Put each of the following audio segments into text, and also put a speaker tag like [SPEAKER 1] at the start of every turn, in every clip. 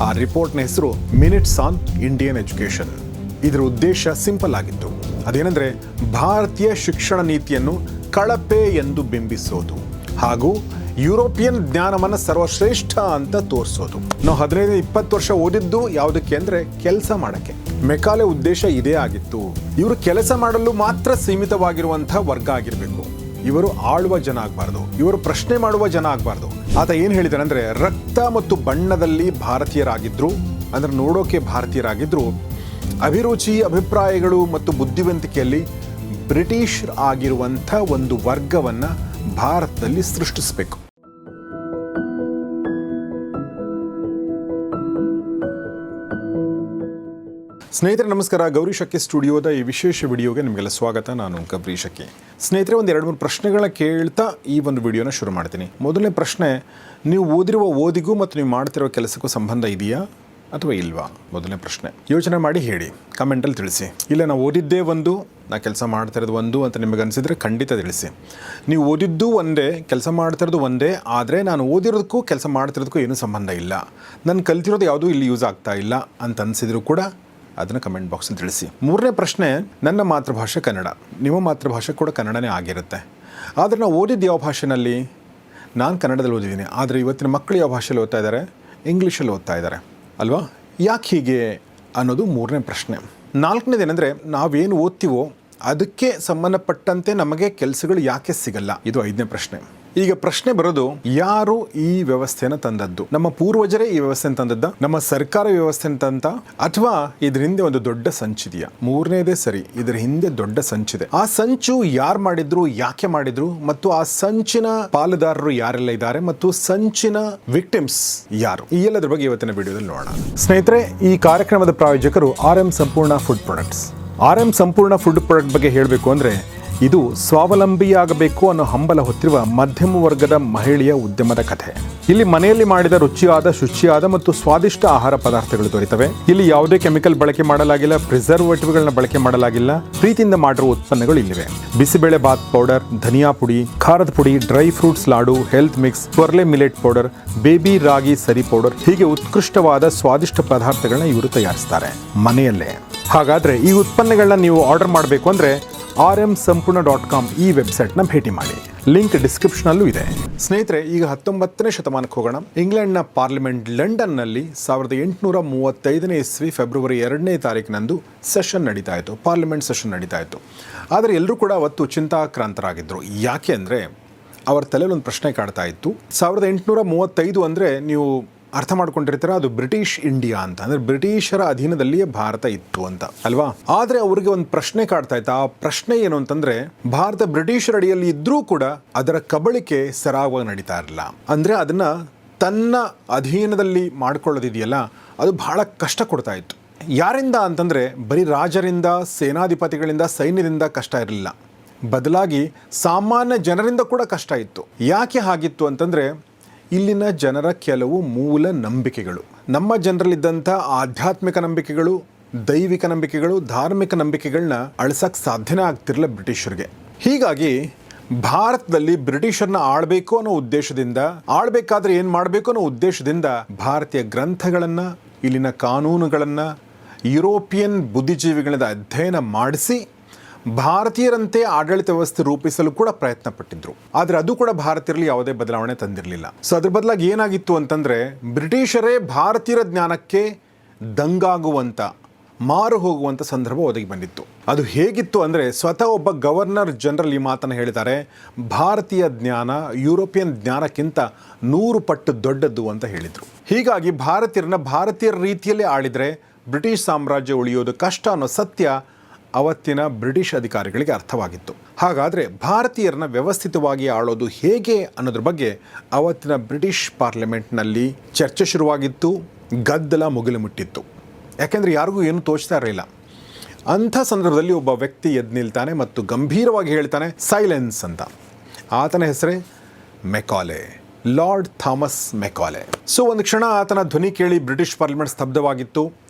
[SPEAKER 1] ಆ ರಿಪೋರ್ಟ್ನ ಹೆಸರು minutes on Indian education. ಇದರ ಉದ್ದೇಶ ಸಿಂಪಲ್ ಆಗಿತ್ತು. ಅದೇನೆಂದರೆ ಭಾರತೀಯ ಶಿಕ್ಷಣ ನೀತಿಯನ್ನು ಕಳಪೆ ಎಂದು ಬಿಂಬಿಸೋದು ಹಾಗೂ ಯುರೋಪಿಯನ್ ಜ್ಞಾನವನ್ನು ಸರ್ವಶ್ರೇಷ್ಠ ಅಂತ ತೋರಿಸೋದು. ನಾವು 15-20 ವರ್ಷ ಓದಿದ್ದು ಯಾವುದಕ್ಕೆ ಅಂದರೆ ಕೆಲಸ ಮಾಡೋಕ್ಕೆ. ಮೆಕಾಲೆ ಉದ್ದೇಶ ಇದೇ ಆಗಿತ್ತು. ಇವರು ಕೆಲಸ ಮಾಡಲು ಮಾತ್ರ ಸೀಮಿತವಾಗಿರುವಂಥ ವರ್ಗ ಆಗಿರಬೇಕು. ಇವರು ಆಳುವ ಜನ ಆಗಬಾರ್ದು, ಇವರು ಪ್ರಶ್ನೆ ಮಾಡುವ ಜನ ಆಗಬಾರ್ದು. ಆತ ಏನು ಹೇಳಿದಾನೆ ಅಂದರೆ ರಕ್ತ ಮತ್ತು ಬಣ್ಣದಲ್ಲಿ ಭಾರತೀಯರಾಗಿದ್ದರು, ಅಂದರೆ ನೋಡೋಕೆ ಭಾರತೀಯರಾಗಿದ್ದರು, ಅಭಿರುಚಿ, ಅಭಿಪ್ರಾಯಗಳು ಮತ್ತು ಬುದ್ಧಿವಂತಿಕೆಯಲ್ಲಿ ಬ್ರಿಟಿಷ್ ಆಗಿರುವಂಥ ಒಂದು ವರ್ಗವನ್ನು ಭಾರತದಲ್ಲಿ ಸೃಷ್ಟಿಸಬೇಕು. ಸ್ನೇಹಿತರೆ ನಮಸ್ಕಾರ. ಗೌರಿ ಶಕ್ಕಿ ಸ್ಟುಡಿಯೋದ ಈ ವಿಶೇಷ ವಿಡಿಯೋಗೆ ನಿಮಗೆಲ್ಲ ಸ್ವಾಗತ. ನಾನು ಗೌರಿ ಶಕ್ಕಿ. ಸ್ನೇಹಿತರೆ, ಒಂದು 2-3 ಪ್ರಶ್ನೆಗಳನ್ನ ಕೇಳ್ತಾ ಈ ಒಂದು ವಿಡಿಯೋನ ಶುರು ಮಾಡ್ತೀನಿ. ಮೊದಲನೇ ಪ್ರಶ್ನೆ, ನೀವು ಓದಿರುವ ಓದಿಗೂ ಮತ್ತು ನೀವು ಮಾಡ್ತಿರೋ ಕೆಲಸಕ್ಕೂ ಸಂಬಂಧ ಇದೆಯಾ ಅಥವಾ ಇಲ್ವಾ? ಮೊದಲನೇ ಪ್ರಶ್ನೆ. ಯೋಚನೆ ಮಾಡಿ ಹೇಳಿ, ಕಮೆಂಟಲ್ಲಿ ತಿಳಿಸಿ. ಇಲ್ಲ ನಾವು ಓದಿದ್ದೇ ಒಂದು, ನಾ ಕೆಲಸ ಮಾಡ್ತಿರೋದು ಒಂದು ಅಂತ ನಿಮಗೆ ಅನಿಸಿದರೆ ಖಂಡಿತ ತಿಳಿಸಿ. ನೀವು ಓದಿದ್ದು ಒಂದೇ, ಕೆಲಸ ಮಾಡ್ತಿರೋದು ಒಂದೇ, ಆದರೆ ನಾನು ಓದಿರೋದಕ್ಕೂ ಕೆಲಸ ಮಾಡ್ತಿರೋದಕ್ಕೂ ಏನೂ ಸಂಬಂಧ ಇಲ್ಲ, ನಾನು ಕಲ್ತಿರೋದು ಯಾವುದೂ ಇಲ್ಲಿ ಯೂಸ್ ಆಗ್ತಾ ಇಲ್ಲ ಅಂತ ಅನಿಸಿದ್ರು ಕೂಡ ಅದನ್ನು ಕಮೆಂಟ್ ಬಾಕ್ಸಲ್ಲಿ ತಿಳಿಸಿ. ಮೂರನೇ ಪ್ರಶ್ನೆ, ನನ್ನ ಮಾತೃಭಾಷೆ ಕನ್ನಡ, ನಿಮ್ಮ ಮಾತೃಭಾಷೆ ಕೂಡ ಕನ್ನಡನೇ ಆಗಿರುತ್ತೆ. ಆದರೆ ನಾವು ಓದಿದ್ದು ಯಾವ ಭಾಷೆನಲ್ಲಿ? ನಾನು ಕನ್ನಡದಲ್ಲಿ ಓದಿದ್ದೀನಿ, ಆದರೆ ಇವತ್ತಿನ ಮಕ್ಕಳು ಯಾವ ಭಾಷೆಯಲ್ಲಿ ಓದ್ತಾ ಇದ್ದಾರೆ? ಇಂಗ್ಲೀಷಲ್ಲಿ ಓದ್ತಾ ಇದ್ದಾರೆ ಅಲ್ವಾ? ಯಾಕೆ ಹೀಗೆ ಅನ್ನೋದು ಮೂರನೇ ಪ್ರಶ್ನೆ. ನಾಲ್ಕನೇದೇನೆಂದರೆ, ನಾವೇನು ಓದ್ತೀವೋ ಅದಕ್ಕೆ ಸಂಬಂಧಪಟ್ಟಂತೆ ನಮಗೆ ಕೆಲಸಗಳು ಯಾಕೆ ಸಿಗಲ್ಲ? ಇದು 5ನೇ ಪ್ರಶ್ನೆ. ಈಗ ಪ್ರಶ್ನೆ ಬರೋದು, ಯಾರು ಈ ವ್ಯವಸ್ಥೆಯನ್ನು ತಂದದ್ದು? ನಮ್ಮ ಪೂರ್ವಜರೇ ಈ ವ್ಯವಸ್ಥೆಯನ್ನು ತಂದದ್ದ? ನಮ್ಮ ಸರ್ಕಾರ ವ್ಯವಸ್ಥೆಯನ್ನು ತಂತ? ಅಥವಾ ಇದ್ರ ಹಿಂದೆ ಒಂದು ದೊಡ್ಡ ಸಂಚಿದೆಯಾ? ಮೂರನೇದೇ ಸರಿ, ಇದರ ಹಿಂದೆ ದೊಡ್ಡ ಸಂಚಿದೆ. ಆ ಸಂಚು ಯಾರು ಮಾಡಿದ್ರು, ಯಾಕೆ ಮಾಡಿದ್ರು, ಮತ್ತು ಆ ಸಂಚಿನ ಪಾಲುದಾರರು ಯಾರೆಲ್ಲ ಇದ್ದಾರೆ, ಮತ್ತು ಸಂಚಿನ ವಿಕ್ಟಿಮ್ಸ್ ಯಾರು? ಈ ಎಲ್ಲದರ ಬಗ್ಗೆ ಇವತ್ತಿನ ವಿಡಿಯೋದಲ್ಲಿ ನೋಡೋಣ. ಸ್ನೇಹಿತರೆ, ಈ ಕಾರ್ಯಕ್ರಮದ ಪ್ರಾಯೋಜಕರು RM ಸಂಪೂರ್ಣ ಫುಡ್ ಪ್ರಾಡಕ್ಟ್ಸ್. RM ಸಂಪೂರ್ಣ ಫುಡ್ ಪ್ರಾಡಕ್ಟ್ ಬಗ್ಗೆ ಹೇಳಬೇಕು ಅಂದರೆ, ಇದು ಸ್ವಾವಲಂಬಿಯಾಗಬೇಕು ಅನ್ನೋ ಹಂಬಲ ಹೊತ್ತಿರುವ ಮಧ್ಯಮ ವರ್ಗದ ಮಹಿಳೆಯ ಉದ್ಯಮದ ಕಥೆ. ಇಲ್ಲಿ ಮನೆಯಲ್ಲಿ ಮಾಡಿದ ರುಚಿಯಾದ, ಶುಚಿಯಾದ ಮತ್ತು ಸ್ವಾದಿಷ್ಟ ಆಹಾರ ಪದಾರ್ಥಗಳು ದೊರೆತವೆ. ಇಲ್ಲಿ ಯಾವುದೇ ಕೆಮಿಕಲ್ ಬಳಕೆ ಮಾಡಲಾಗಿಲ್ಲ, ಪ್ರಿಸರ್ವೇಟಿವ್ಗಳನ್ನ ಬಳಕೆ ಮಾಡಲಾಗಿಲ್ಲ. ಪ್ರೀತಿಯಿಂದ ಮಾಡಿರುವ ಉತ್ಪನ್ನಗಳು ಇಲ್ಲಿವೆ. ಬಿಸಿಬೇಳೆ ಬಾತ್ ಪೌಡರ್, ಧನಿಯಾ ಪುಡಿ, ಖಾರದ ಪುಡಿ, dry fruits laddu, health mix, ಕೊರ್ಲೆ ಮಿಲೆಟ್ ಪೌಡರ್, ಬೇಬಿ ರಾಗಿ ಸರಿ ಪೌಡರ್, ಹೀಗೆ ಉತ್ಕೃಷ್ಟವಾದ ಸ್ವಾದಿಷ್ಟ ಪದಾರ್ಥಗಳನ್ನ ಇವರು ತಯಾರಿಸ್ತಾರೆ ಮನೆಯಲ್ಲೇ. ಹಾಗಾದ್ರೆ ಈ ಉತ್ಪನ್ನಗಳನ್ನ ನೀವು ಆರ್ಡರ್ ಮಾಡಬೇಕು ಅಂದರೆ rmsampurna.com ಈ ವೆಬ್ಸೈಟ್ನ ಭೇಟಿ ಮಾಡಿ. ಲಿಂಕ್ ಡಿಸ್ಕ್ರಿಪ್ಷನಲ್ಲೂ ಇದೆ. ಸ್ನೇಹಿತರೆ, ಈಗ 19ನೇ ಶತಮಾನಕ್ಕೆ ಹೋಗೋಣ. ಇಂಗ್ಲೆಂಡ್ನ ಪಾರ್ಲಿಮೆಂಟ್ ಲಂಡನ್ನಲ್ಲಿ 1835ನೇ ಇಸ್ವಿ ಫೆಬ್ರವರಿ 2ನೇ ತಾರೀಕಿನಂದು ಸೆಷನ್ ನಡೀತಾ ಇತ್ತು, ಪಾರ್ಲಿಮೆಂಟ್ ಸೆಷನ್ ನಡೀತಾ ಇತ್ತು. ಆದರೆ ಎಲ್ಲರೂ ಕೂಡ ಅವತ್ತು ಚಿಂತಾಕ್ರಾಂತರಾಗಿದ್ದರು. ಯಾಕೆ ಅಂದರೆ ಅವರ ತಲೆಯಲ್ಲಿ ಒಂದು ಪ್ರಶ್ನೆ ಕಾಡ್ತಾ ಇತ್ತು. 1835 ಅಂದರೆ ನೀವು ಅರ್ಥ ಮಾಡ್ಕೊಂಡಿರ್ತೀರ, ಅದು ಬ್ರಿಟಿಷ್ ಇಂಡಿಯಾ ಅಂತ, ಅಂದರೆ ಬ್ರಿಟಿಷರ ಅಧೀನದಲ್ಲಿಯೇ ಭಾರತ ಇತ್ತು ಅಂತ ಅಲ್ವಾ? ಆದರೆ ಅವರಿಗೆ ಒಂದು ಪ್ರಶ್ನೆ ಕಾಡ್ತಾ ಇತ್ತು. ಆ ಪ್ರಶ್ನೆ ಏನು ಅಂತಂದ್ರೆ, ಭಾರತ ಬ್ರಿಟಿಷರ ಅಡಿಯಲ್ಲಿ ಇದ್ರೂ ಕೂಡ ಅದರ ಕಬಳಿಕೆ ಸರಾಗವಾಗಿ ನಡೀತಾ ಇರಲಿಲ್ಲ. ಅಂದರೆ ಅದನ್ನ ತನ್ನ ಅಧೀನದಲ್ಲಿ ಮಾಡ್ಕೊಳ್ಳೋದಿದೆಯಲ್ಲ, ಅದು ಬಹಳ ಕಷ್ಟ ಕೊಡ್ತಾ ಇತ್ತು. ಯಾರಿಂದ ಅಂತಂದ್ರೆ ಬರೀ ರಾಜರಿಂದ, ಸೇನಾಧಿಪತಿಗಳಿಂದ, ಸೈನ್ಯದಿಂದ ಕಷ್ಟ ಇರಲಿಲ್ಲ, ಬದಲಾಗಿ ಸಾಮಾನ್ಯ ಜನರಿಂದ ಕೂಡ ಕಷ್ಟ ಇತ್ತು. ಯಾಕೆ ಹಾಗಿತ್ತು ಅಂತಂದ್ರೆ, ಇಲ್ಲಿನ ಜನರ ಕೆಲವು ಮೂಲ ನಂಬಿಕೆಗಳು, ನಮ್ಮ ಜನರಲ್ಲಿದ್ದಂಥ ಆಧ್ಯಾತ್ಮಿಕ ನಂಬಿಕೆಗಳು, ದೈವಿಕ ನಂಬಿಕೆಗಳು, ಧಾರ್ಮಿಕ ನಂಬಿಕೆಗಳನ್ನ ಅಳಿಸಕ್ಕೆ ಸಾಧ್ಯನೇ ಆಗ್ತಿರಲಿಲ್ಲ ಬ್ರಿಟಿಷರಿಗೆ. ಹೀಗಾಗಿ ಭಾರತದಲ್ಲಿ ಬ್ರಿಟಿಷರನ್ನ ಆಳ್ಬೇಕು ಅನ್ನೋ ಉದ್ದೇಶದಿಂದ, ಆಳ್ಬೇಕಾದ್ರೆ ಏನು ಮಾಡಬೇಕು ಅನ್ನೋ ಉದ್ದೇಶದಿಂದ ಭಾರತೀಯ ಗ್ರಂಥಗಳನ್ನು, ಇಲ್ಲಿನ ಕಾನೂನುಗಳನ್ನು ಯುರೋಪಿಯನ್ ಬುದ್ಧಿಜೀವಿಗಳಿಂದ ಅಧ್ಯಯನ ಮಾಡಿಸಿ ಭಾರತೀಯರಂತೆ ಆಡಳಿತ ವ್ಯವಸ್ಥೆ ರೂಪಿಸಲು ಕೂಡ ಪ್ರಯತ್ನ ಪಟ್ಟಿದ್ರು. ಆದರೆ ಅದು ಕೂಡ ಭಾರತೀಯರಲ್ಲಿ ಯಾವುದೇ ಬದಲಾವಣೆ ತಂದಿರಲಿಲ್ಲ. ಸೊ ಅದ್ರ ಬದಲಾಗಿ ಏನಾಗಿತ್ತು ಅಂತಂದ್ರೆ, ಬ್ರಿಟಿಷರೇ ಭಾರತೀಯರ ಜ್ಞಾನಕ್ಕೆ ದಂಗಾಗುವಂತ, ಮಾರು ಹೋಗುವಂತ ಸಂದರ್ಭ ಒದಗಿ ಬಂದಿತ್ತು. ಅದು ಹೇಗಿತ್ತು ಅಂದರೆ, ಸ್ವತಃ ಒಬ್ಬ ಗವರ್ನರ್ ಜನರಲ್ ಈ ಮಾತನ್ನು ಹೇಳಿದ್ದಾರೆ, ಭಾರತೀಯ ಜ್ಞಾನ ಯುರೋಪಿಯನ್ ಜ್ಞಾನಕ್ಕಿಂತ 100 ಪಟ್ಟು ದೊಡ್ಡದ್ದು ಅಂತ ಹೇಳಿದರು. ಹೀಗಾಗಿ ಭಾರತೀಯರ ರೀತಿಯಲ್ಲೇ ಆಳಿದರೆ ಬ್ರಿಟಿಷ್ ಸಾಮ್ರಾಜ್ಯ ಉಳಿಯೋದು ಕಷ್ಟ ಅನ್ನೋ ಸತ್ಯ ಅವತ್ತಿನ ಬ್ರಿಟಿಷ್ ಅಧಿಕಾರಿಗಳಿಗೆ ಅರ್ಥವಾಗಿತ್ತು. ಹಾಗಾದರೆ ಭಾರತೀಯರನ್ನ ವ್ಯವಸ್ಥಿತವಾಗಿ ಆಳೋದು ಹೇಗೆ ಅನ್ನೋದ್ರ ಬಗ್ಗೆ ಅವತ್ತಿನ ಬ್ರಿಟಿಷ್ ಪಾರ್ಲಿಮೆಂಟ್ನಲ್ಲಿ ಚರ್ಚೆ ಶುರುವಾಗಿತ್ತು. ಗದ್ದಲ ಮುಗಿಲು ಮುಟ್ಟಿತ್ತು. ಯಾಕೆಂದರೆ ಯಾರಿಗೂ ಏನೂ ತೋಚ್ತಾ ಇರಲಿಲ್ಲ. ಅಂಥ ಸಂದರ್ಭದಲ್ಲಿ ಒಬ್ಬ ವ್ಯಕ್ತಿ ಎದ್ದು ನಿಲ್ತಾನೆ ಮತ್ತು ಗಂಭೀರವಾಗಿ ಹೇಳ್ತಾನೆ, ಸೈಲೆನ್ಸ್ ಅಂತ. ಆತನ ಹೆಸರೇ Macaulay, lord Thomas Macaulay. So ಒಂದು ಕ್ಷಣ ಆತನ ಧ್ವನಿ ಕೇಳಿ ಬ್ರಿಟಿಷ್ ಪಾರ್ಲಿಮೆಂಟ್ ಸ್ತಬ್ಧವಾಗಿತ್ತು.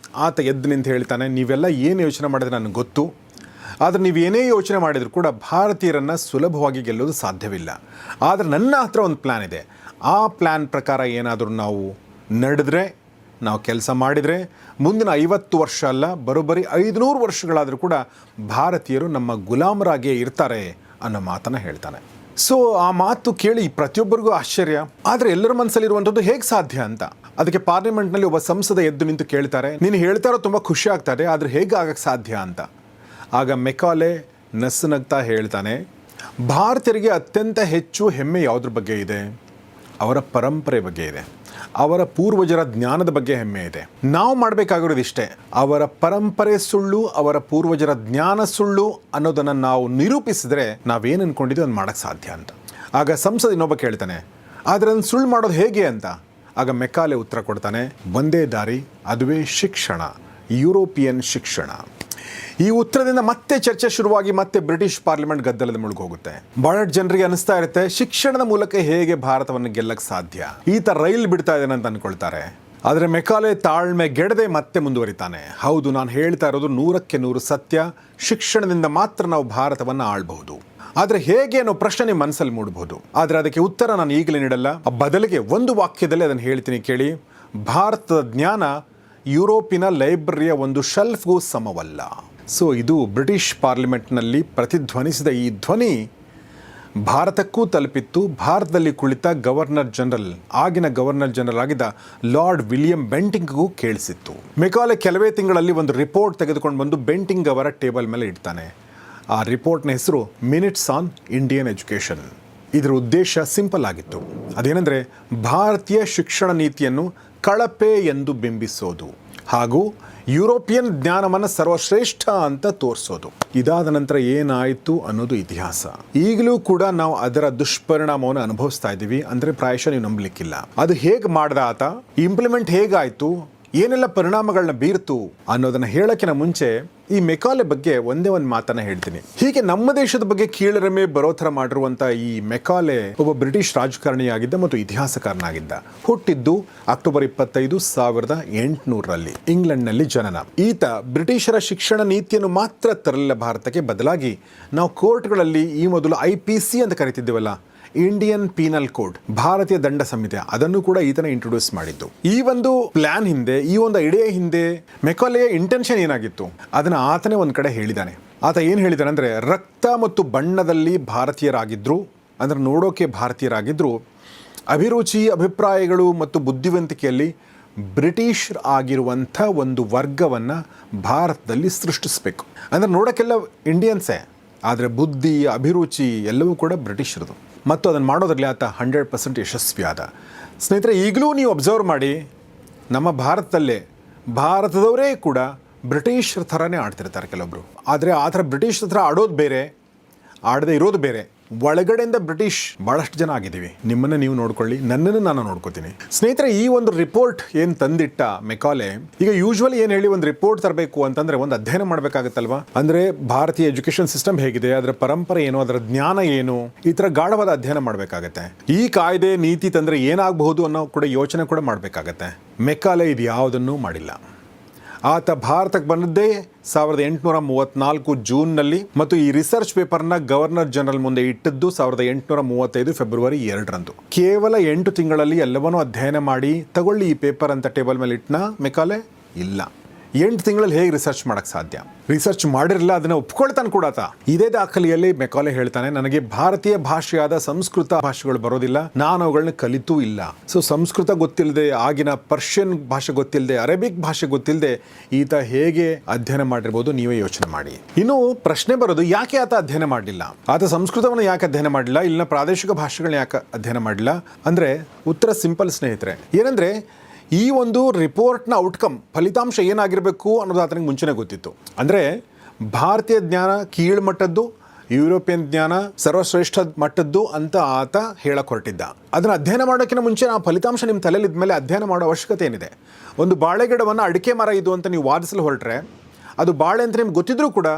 [SPEAKER 1] ಆತ ಎದ್ದು ನಿಂತು ಹೇಳ್ತಾನೆ, ನೀವೆಲ್ಲ ಏನು ಯೋಚನೆ ಮಾಡಿದ್ರೆ ನನಗೆ ಗೊತ್ತು, ಆದರೆ ನೀವೇನೇ ಯೋಚನೆ ಮಾಡಿದರೂ ಕೂಡ ಭಾರತೀಯರನ್ನು ಸುಲಭವಾಗಿ ಗೆಲ್ಲೋದು ಸಾಧ್ಯವಿಲ್ಲ. ಆದರೆ ನನ್ನ ಹತ್ರ ಒಂದು ಪ್ಲ್ಯಾನ್ ಇದೆ. ಆ ಪ್ಲ್ಯಾನ್ ಪ್ರಕಾರ ಏನಾದರೂ ನಾವು ನಡೆದ್ರೆ ನಾವು ಕೆಲಸ ಮಾಡಿದರೆ ಮುಂದಿನ 50 ವರ್ಷ ಅಲ್ಲ, ಬರೋಬ್ಬರಿ 500 ವರ್ಷಗಳಾದರೂ ಕೂಡ ಭಾರತೀಯರು ನಮ್ಮ ಗುಲಾಮರಾಗಿಯೇ ಇರ್ತಾರೆ ಅನ್ನೋ ಮಾತನ್ನು ಹೇಳ್ತಾನೆ. ಸೊ ಆ ಮಾತು ಕೇಳಿ ಪ್ರತಿಯೊಬ್ಬರಿಗೂ ಆಶ್ಚರ್ಯ. ಆದರೆ ಎಲ್ಲರ ಮನಸ್ಸಲ್ಲಿರುವಂಥದ್ದು ಹೇಗೆ ಸಾಧ್ಯ ಅಂತ. ಅದಕ್ಕೆ ಪಾರ್ಲಿಮೆಂಟ್ನಲ್ಲಿ ಒಬ್ಬ ಸಂಸದ ಎದ್ದು ನಿಂತು ಕೇಳ್ತಾರೆ, ನೀನು ಹೇಳ್ತಾ ಇರೋ ತುಂಬ ಖುಷಿ ಆಗ್ತಾರೆ, ಆದರೆ ಹೇಗೆ ಆಗಕ್ಕೆ ಸಾಧ್ಯ ಅಂತ. ಆಗ ಮೆಕಾಲೆ ನಸುನಗ್ತಾ ಹೇಳ್ತಾನೆ, ಭಾರತೀಯರಿಗೆ ಅತ್ಯಂತ ಹೆಚ್ಚು ಹೆಮ್ಮೆ ಯಾವುದ್ರ ಬಗ್ಗೆ ಇದೆ? ಅವರ ಪರಂಪರೆ ಬಗ್ಗೆ ಇದೆ, ಅವರ ಪೂರ್ವಜರ ಜ್ಞಾನದ ಬಗ್ಗೆ ಹೆಮ್ಮೆ ಇದೆ. ನಾವು ಮಾಡಬೇಕಾಗಿರೋದು ಇಷ್ಟೇ, ಅವರ ಪರಂಪರೆ ಸುಳ್ಳು, ಅವರ ಪೂರ್ವಜರ ಜ್ಞಾನ ಸುಳ್ಳು ಅನ್ನೋದನ್ನು ನಾವು ನಿರೂಪಿಸಿದ್ರೆ ನಾವೇನು ಅಂದ್ಕೊಂಡಿದ್ದೀವಿ ಅದನ್ನು ಮಾಡೋಕ್ಕೆ ಸಾಧ್ಯ ಅಂತ. ಆಗ ಸಂಸದ ಇನ್ನೊಬ್ಬ ಕೇಳ್ತಾನೆ, ಆದರೆ ಅದನ್ನು ಸುಳ್ಳು ಮಾಡೋದು ಹೇಗೆ ಅಂತ. ಆಗ ಮೆಕಾಲೆ ಉತ್ತರ ಕೊಡ್ತಾನೆ, ಒಂದೇ ದಾರಿ, ಅದುವೇ ಶಿಕ್ಷಣ, ಯುರೋಪಿಯನ್ ಶಿಕ್ಷಣ. ಈ ಉತ್ತರದಿಂದ ಮತ್ತೆ ಚರ್ಚೆ ಶುರುವಾಗಿ ಮತ್ತೆ ಬ್ರಿಟಿಷ್ ಪಾರ್ಲಿಮೆಂಟ್ ಗದ್ದಲದ ಮುಳುಗೋಗುತ್ತೆ. ಬಹಳಷ್ಟು ಜನರಿಗೆ ಅನಿಸ್ತಾ ಇರುತ್ತೆ, ಶಿಕ್ಷಣದ ಮೂಲಕ ಹೇಗೆ ಭಾರತವನ್ನು ಗೆಲ್ಲಕ್ಕೆ ಸಾಧ್ಯ, ಈತ ರೈಲ್ ಬಿಡ್ತಾ ಇದ್ದಾನೆ ಅಂತ ಅನ್ಕೊಳ್ತಾರೆ. ಆದರೆ ಮೆಕಾಲೆ ತಾಳ್ಮೆ ಗೆಡದೆ ಮತ್ತೆ ಮುಂದುವರಿತಾನೆ, ಹೌದು, ನಾನು ಹೇಳ್ತಾ ಇರೋದು 100ಕ್ಕೆ 100 ಸತ್ಯ. ಶಿಕ್ಷಣದಿಂದ ಮಾತ್ರ ನಾವು ಭಾರತವನ್ನು ಆಳ್ಬಹುದು. ಆದರೆ ಹೇಗೆ ಅನ್ನೋ ಪ್ರಶ್ನೆ ನಿಮ್ಮ ಮನಸ್ಸಲ್ಲಿ ಮೂಡಬಹುದು. ಆದರೆ ಅದಕ್ಕೆ ಉತ್ತರ ನಾನು ಈಗಲೇ ನೀಡಲ್ಲ, ಬದಲಿಗೆ ಒಂದು ವಾಕ್ಯದಲ್ಲಿ ಅದನ್ನು ಹೇಳ್ತೀನಿ ಕೇಳಿ. ಭಾರತದ ಜ್ಞಾನ ಯುರೋಪಿನ ಲೈಬ್ರರಿಯ ಒಂದು ಶೆಲ್ಫ್ಗೂ ಸಮವಲ್ಲ. ಸೊ ಇದು ಬ್ರಿಟಿಷ್ ಪಾರ್ಲಿಮೆಂಟ್ನಲ್ಲಿ ಪ್ರತಿಧ್ವನಿಸಿದ ಈ ಧ್ವನಿ ಭಾರತಕ್ಕೂ ತಲುಪಿತ್ತು. ಭಾರತದಲ್ಲಿ ಕುಳಿತ ಗವರ್ನರ್ ಜನರಲ್, ಆಗಿನ ಗವರ್ನರ್ ಜನರಲ್ ಆಗಿದ್ದ ಲಾರ್ಡ್ ವಿಲಿಯಂ ಬೆಂಟಿಂಗ್ಗೂ ಕೇಳಿಸಿತ್ತು. ಮೆಕಾಲೆ ಕೆಲವೇ ತಿಂಗಳಲ್ಲಿ ಒಂದು ರಿಪೋರ್ಟ್ ತೆಗೆದುಕೊಂಡು ಬಂದು ಬೆಂಟಿಂಗ್ ಅವರ ಟೇಬಲ್ ಮೇಲೆ ಇಡ್ತಾನೆ. ಆ ರಿಪೋರ್ಟ್ನ ಹೆಸರು ಮಿನಿಟ್ಸ್ ಆನ್ ಇಂಡಿಯನ್ ಎಜುಕೇಷನ್. ಇದರ ಉದ್ದೇಶ ಸಿಂಪಲ್ ಆಗಿತ್ತು. ಅದೇನೆಂದರೆ ಭಾರತೀಯ ಶಿಕ್ಷಣ ನೀತಿಯನ್ನು ಕಳಪೆ ಎಂದು ಬಿಂಬಿಸೋದು ಹಾಗೂ ಯುರೋಪಿಯನ್ ಜ್ಞಾನವನ್ನು ಸರ್ವಶ್ರೇಷ್ಠ ಅಂತ ತೋರಿಸೋದು. ಇದಾದ ನಂತರ ಏನಾಯಿತು ಅನ್ನೋದು ಇತಿಹಾಸ. ಈಗಲೂ ಕೂಡ ನಾವು ಅದರ ದುಷ್ಪರಿಣಾಮವನ್ನು ಅನುಭವಿಸ್ತಾ ಇದ್ದೀವಿ. ಅಂದರೆ ಪ್ರಾಯಶಃ ನೀವು ನಂಬಲಿಕ್ಕಿಲ್ಲ. ಅದು ಹೇಗೆ ಮಾಡ್ದ ಆತ, ಇಂಪ್ಲಿಮೆಂಟ್ ಹೇಗಾಯಿತು, ಏನೆಲ್ಲ ಪರಿಣಾಮಗಳನ್ನ ಬೀರ್ತು ಅನ್ನೋದನ್ನ ಹೇಳೋಕ್ಕಿಂತ ಮುಂಚೆ ಈ ಮೆಕಾಲೆ ಬಗ್ಗೆ ಒಂದೇ ಒಂದು ಮಾತನ್ನ ಹೇಳ್ತೀನಿ. ಹೀಗೆ ನಮ್ಮ ದೇಶದ ಬಗ್ಗೆ ಕೀಳರಿಮೆ ಬರೋ ಥರ ಮಾಡಿರುವಂಥ ಈ ಮೆಕಾಲೆ ಒಬ್ಬ ಬ್ರಿಟಿಷ್ ರಾಜಕಾರಣಿಯಾಗಿದ್ದ ಮತ್ತು ಇತಿಹಾಸಕಾರನಾಗಿದ್ದ. ಹುಟ್ಟಿದ್ದು ಅಕ್ಟೋಬರ್ 25, 1800ರಲ್ಲಿ ಇಂಗ್ಲೆಂಡ್ನಲ್ಲಿ ಜನನ. ಈತ ಬ್ರಿಟಿಷರ ಶಿಕ್ಷಣ ನೀತಿಯನ್ನು ಮಾತ್ರ ತರಲಿಲ್ಲ ಭಾರತಕ್ಕೆ, ಬದಲಾಗಿ ನಾವು ಕೋರ್ಟ್ಗಳಲ್ಲಿ ಈ ಮೊದಲು IPC ಅಂತ ಕರಿತಿದ್ದೇವಲ್ಲ, ಇಂಡಿಯನ್ ಪೀನಲ್ ಕೋಡ್, ಭಾರತೀಯ ದಂಡ ಸಂಹಿತೆ, ಅದನ್ನು ಕೂಡ ಈತನ ಇಂಟ್ರೊಡ್ಯೂಸ್ ಮಾಡಿದ್ದು. ಈ ಒಂದು ಪ್ಲಾನ್ ಹಿಂದೆ, ಈ ಒಂದು ಐಡಿಯಾ ಹಿಂದೆ ಮೆಕಾಲೆಯ ಇಂಟೆನ್ಷನ್ ಏನಾಗಿತ್ತು ಅದನ್ನ ಆತನೇ ಒಂದು ಕಡೆ ಹೇಳಿದ್ದಾನೆ. ಆತ ಏನು ಹೇಳಿದಾನೆ ಅಂದರೆ, ರಕ್ತ ಮತ್ತು ಬಣ್ಣದಲ್ಲಿ ಭಾರತೀಯರಾಗಿದ್ರು, ಅಂದ್ರೆ ನೋಡೋಕೆ ಭಾರತೀಯರಾಗಿದ್ರು, ಅಭಿರುಚಿ, ಅಭಿಪ್ರಾಯಗಳು ಮತ್ತು ಬುದ್ಧಿವಂತಿಕೆಯಲ್ಲಿ ಬ್ರಿಟಿಷ್ ಆಗಿರುವಂಥ ಒಂದು ವರ್ಗವನ್ನು ಭಾರತದಲ್ಲಿ ಸೃಷ್ಟಿಸಬೇಕು. ಅಂದರೆ ನೋಡೋಕ್ಕೆಲ್ಲ ಇಂಡಿಯನ್ಸೇ, ಆದರೆ ಬುದ್ಧಿ, ಅಭಿರುಚಿ ಎಲ್ಲವೂ ಕೂಡ ಬ್ರಿಟಿಷರದು. ಮತ್ತು ಅದನ್ನು ಮಾಡೋದ್ರಲ್ಲಿ ಆತ 100% ಯಶಸ್ವಿ ಆದ. ಸ್ನೇಹಿತರೆ, ಈಗಲೂ ನೀವು ಅಬ್ಸರ್ವ್ ಮಾಡಿ, ನಮ್ಮ ಭಾರತದವರೇ ಕೂಡ ಬ್ರಿಟಿಷರ ಥರನೇ ಆಡ್ತಿರ್ತಾರೆ ಕೆಲವೊಬ್ರು. ಆದರೆ ಆ ಥರ ಬ್ರಿಟಿಷ್ ಥರ ಆಡೋದು ಬೇರೆ, ಆಡದೇ ಇರೋದು ಬೇರೆ. ಒಳಗಡೆಯಿಂದ ಬ್ರಿಟಿಷ್ ಭಾಳಷ್ಟು ಜನ ಆಗಿದ್ದೀವಿ. ನಿಮ್ಮನ್ನು ನೀವು ನೋಡ್ಕೊಳ್ಳಿ, ನನ್ನನ್ನು ನಾನು ನೋಡ್ಕೋತೀನಿ. ಸ್ನೇಹಿತರೆ, ಈ ಒಂದು ರಿಪೋರ್ಟ್ ಏನು ತಂದಿಟ್ಟ ಮೆಕಾಲೆ, ಈಗ ಯೂಶ್ವಲಿ ಏನು ಹೇಳಿ ಒಂದು ರಿಪೋರ್ಟ್ ತರಬೇಕು ಅಂತಂದರೆ ಒಂದು ಅಧ್ಯಯನ ಮಾಡಬೇಕಾಗತ್ತಲ್ವಾ. ಅಂದರೆ ಭಾರತೀಯ ಎಜುಕೇಷನ್ ಸಿಸ್ಟಮ್ ಹೇಗಿದೆ, ಅದರ ಪರಂಪರೆ ಏನು, ಅದರ ಜ್ಞಾನ ಏನು, ಈ ಥರ ಗಾಢವಾದ ಅಧ್ಯಯನ ಮಾಡಬೇಕಾಗತ್ತೆ. ಈ ಕಾಯ್ದೆ ನೀತಿ ತಂದರೆ ಏನಾಗಬಹುದು ಅನ್ನೋ ಕೂಡ ಯೋಚನೆ ಕೂಡ ಮಾಡಬೇಕಾಗತ್ತೆ. ಮೆಕಾಲೆ ಇದು ಯಾವುದನ್ನೂ ಮಾಡಿಲ್ಲ. ಆತ ಭಾರತಕ್ಕೆ ಬಂದದ್ದೇ 1834 ಜೂನ್ನಲ್ಲಿ ಮತ್ತು ಈ ರಿಸರ್ಚ್ ಪೇಪರ್ನ ಗವರ್ನರ್ ಜನರಲ್ ಮುಂದೆ ಇಟ್ಟದ್ದು 1835 ಫೆಬ್ರವರಿ 2ರಂದು. ಕೇವಲ 8 ತಿಂಗಳಲ್ಲಿ ಎಲ್ಲವನ್ನೂ ಅಧ್ಯಯನ ಮಾಡಿ ತಗೊಳ್ಳಿ ಈ ಪೇಪರ್ ಅಂತ ಟೇಬಲ್ ಮೇಲೆ ಇಟ್ಟನ ಮೆಕಾಲೆ? ಇಲ್ಲ. 8 ತಿಂಗಳಲ್ಲಿ ಹೇಗೆ ರಿಸರ್ಚ್ ಮಾಡೋಕ್ಕೆ ಸಾಧ್ಯ? ರಿಸರ್ಚ್ ಮಾಡಿರಲಿಲ್ಲ, ಅದನ್ನು ಒಪ್ಕೊಳ್ತಾನೆ ಕೂಡ ಆತ. ಇದೇ ದಾಖಲೆಯಲ್ಲಿ ಮೆಕಾಲೆ ಹೇಳ್ತಾನೆ, ನನಗೆ ಭಾರತೀಯ ಭಾಷೆಯಾದ ಸಂಸ್ಕೃತ ಭಾಷೆಗಳು ಬರೋದಿಲ್ಲ, ನಾನು ಅವುಗಳನ್ನ ಕಲಿತೂ ಇಲ್ಲ. ಸೊ ಸಂಸ್ಕೃತ ಗೊತ್ತಿಲ್ಲದೆ, ಆಗಿನ ಪರ್ಷಿಯನ್ ಭಾಷೆ ಗೊತ್ತಿಲ್ಲದೆ, ಅರೇಬಿಕ್ ಭಾಷೆ ಗೊತ್ತಿಲ್ಲದೆ ಈತ ಹೇಗೆ ಅಧ್ಯಯನ ಮಾಡಿರ್ಬೋದು ನೀವೇ ಯೋಚನೆ ಮಾಡಿ. ಇನ್ನು ಪ್ರಶ್ನೆ ಬರೋದು, ಯಾಕೆ ಆತ ಅಧ್ಯಯನ ಮಾಡಲಿಲ್ಲ? ಆತ ಸಂಸ್ಕೃತವನ್ನು ಯಾಕೆ ಅಧ್ಯಯನ ಮಾಡಲಿಲ್ಲ, ಇಲ್ಲಿನ ಪ್ರಾದೇಶಿಕ ಭಾಷೆಗಳನ್ನ ಯಾಕೆ ಅಧ್ಯಯನ ಮಾಡಲಿಲ್ಲ ಅಂದರೆ ಉತ್ತರ ಸಿಂಪಲ್ ಸ್ನೇಹಿತರೆ. ಏನಂದರೆ, ಈ ಒಂದು ರಿಪೋರ್ಟ್ನ ಔಟ್ಕಮ್, ಫಲಿತಾಂಶ ಏನಾಗಿರಬೇಕು ಅನ್ನೋದು ಆತನಿಗೆ ಮುಂಚೆನೇ ಗೊತ್ತಿತ್ತು. ಅಂದರೆ ಭಾರತೀಯ ಜ್ಞಾನ ಕೀಳ್ಮಟ್ಟದ್ದು, ಯುರೋಪಿಯನ್ ಜ್ಞಾನ ಸರ್ವಶ್ರೇಷ್ಠ ಮಟ್ಟದ್ದು ಅಂತ ಆತ ಹೇಳಕ್ಕೆ ಹೊರಟಿದ್ದ. ಅದನ್ನು ಅಧ್ಯಯನ ಮಾಡೋಕ್ಕಿಂತ ಮುಂಚೆ ಆ ಫಲಿತಾಂಶ ನಿಮ್ಮ ತಲೆಯಲ್ಲಿದ್ದ ಮೇಲೆ ಅಧ್ಯಯನ ಮಾಡೋ ಅವಶ್ಯಕತೆ ಏನಿದೆ? ಒಂದು ಬಾಳೆಗಿಡವನ್ನು ಅಡಿಕೆ ಮರ ಇದು ಅಂತ ನೀವು ವಾದಿಸಲು ಹೊರಟ್ರೆ, ಅದು ಬಾಳೆ ಅಂತ ನಿಮ್ಗೆ ಗೊತ್ತಿದ್ರೂ ಕೂಡ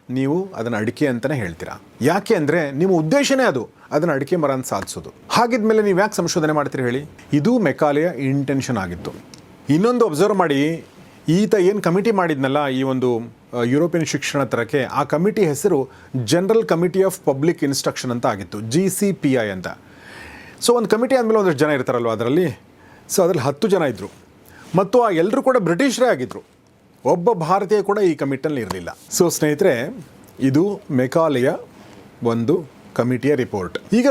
[SPEAKER 1] ನೀವು ಅದನ್ನು ಅಡಿಕೆ ಅಂತಲೇ ಹೇಳ್ತೀರಾ. ಯಾಕೆ ಅಂದರೆ ನಿಮ್ಮ ಉದ್ದೇಶನೇ ಅದನ್ನು ಅಡಿಕೆ ಮರ ಅಂತ ಸಾಧಿಸೋದು. ಹಾಗಿದ್ಮೇಲೆ ನೀವು ಯಾಕೆ ಸಂಶೋಧನೆ ಮಾಡ್ತೀರಿ ಹೇಳಿ? ಇದು ಮೆಕಾಲೆಯ ಇಂಟೆನ್ಷನ್ ಆಗಿತ್ತು. ಇನ್ನೊಂದು ಅಬ್ಸರ್ವ್ ಮಾಡಿ, ಈತ ಏನು ಕಮಿಟಿ ಮಾಡಿದ್ನಲ್ಲ ಈ ಒಂದು ಯುರೋಪಿಯನ್ ಶಿಕ್ಷಣ ತರಕ್ಕೆ, ಆ ಕಮಿಟಿ ಹೆಸರು general committee of public instruction ಅಂತ ಆಗಿತ್ತು, GCPI ಅಂತ. ಸೊ ಒಂದು ಕಮಿಟಿ ಆದಮೇಲೆ ಒಂದಷ್ಟು ಜನ ಇರ್ತಾರಲ್ವ ಅದರಲ್ಲಿ. ಸೊ ಅದರಲ್ಲಿ 10 ಜನ ಇದ್ದರು. ಮತ್ತು ಆ ಎಲ್ಲರೂ ಕೂಡ ಬ್ರಿಟಿಷರೇ ಆಗಿದ್ದರು. ಒಬ್ಬ ಭಾರತೀಯ ಕೂಡ ಈ ಕಮಿಟಿಯಲ್ಲಿ ಇರಲಿಲ್ಲ. ಸೊ ಸ್ನೇಹಿತರೆ, ಇದು ಮೆಕಾಲೆಯ ಒಂದು ಕಮಿಟಿಯ ರಿಪೋರ್ಟ್. ಈಗ